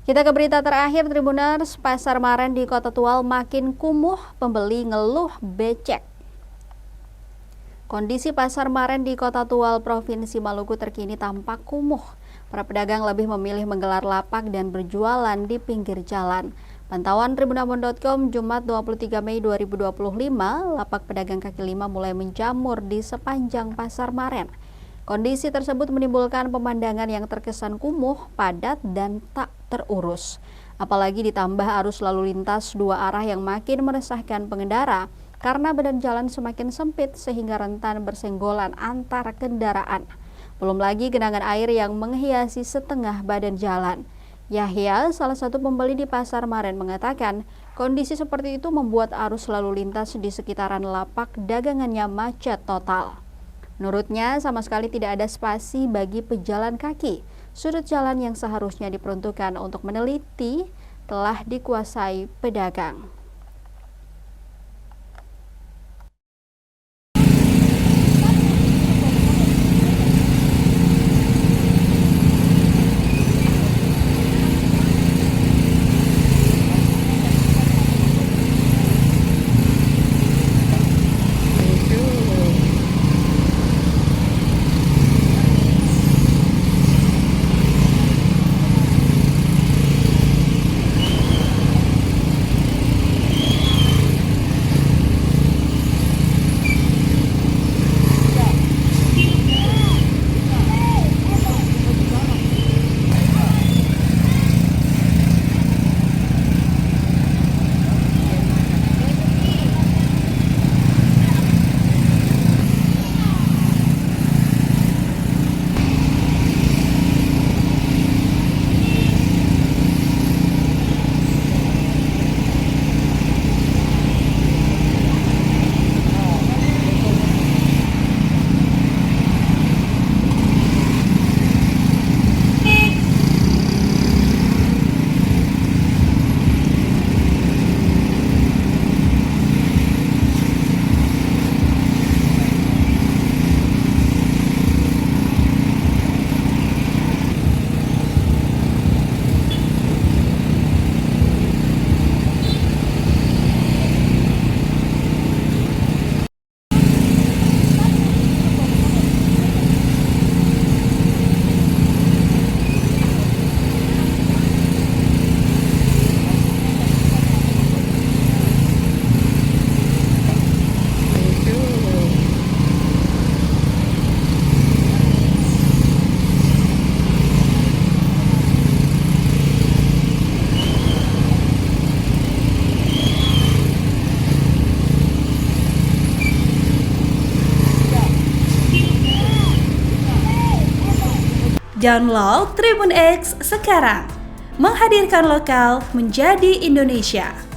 Kita ke berita terakhir, Tribuners. Pasar Maren di Kota Tual makin kumuh, pembeli ngeluh becek. Kondisi Pasar Maren di Kota Tual, Provinsi Maluku terkini tampak kumuh. Para pedagang lebih memilih menggelar lapak dan berjualan di pinggir jalan. Pantauan tribunambon.com Jumat 23 Mei 2025, lapak pedagang kaki lima mulai menjamur di sepanjang Pasar Maren. Kondisi tersebut menimbulkan pemandangan yang terkesan kumuh, padat, dan tak terurus. Apalagi ditambah arus lalu lintas dua arah yang makin meresahkan pengendara karena badan jalan semakin sempit sehingga rentan bersenggolan antar kendaraan. Belum lagi genangan air yang menghiasi setengah badan jalan. Yahya, salah satu pembeli di Pasar Maren, mengatakan kondisi seperti itu membuat arus lalu lintas di sekitaran lapak dagangannya macet total. Menurutnya, sama sekali tidak ada spasi bagi pejalan kaki. Sudut jalan yang seharusnya diperuntukkan untuk meneliti telah dikuasai pedagang. Download Tribun X sekarang, menghadirkan lokal menjadi Indonesia.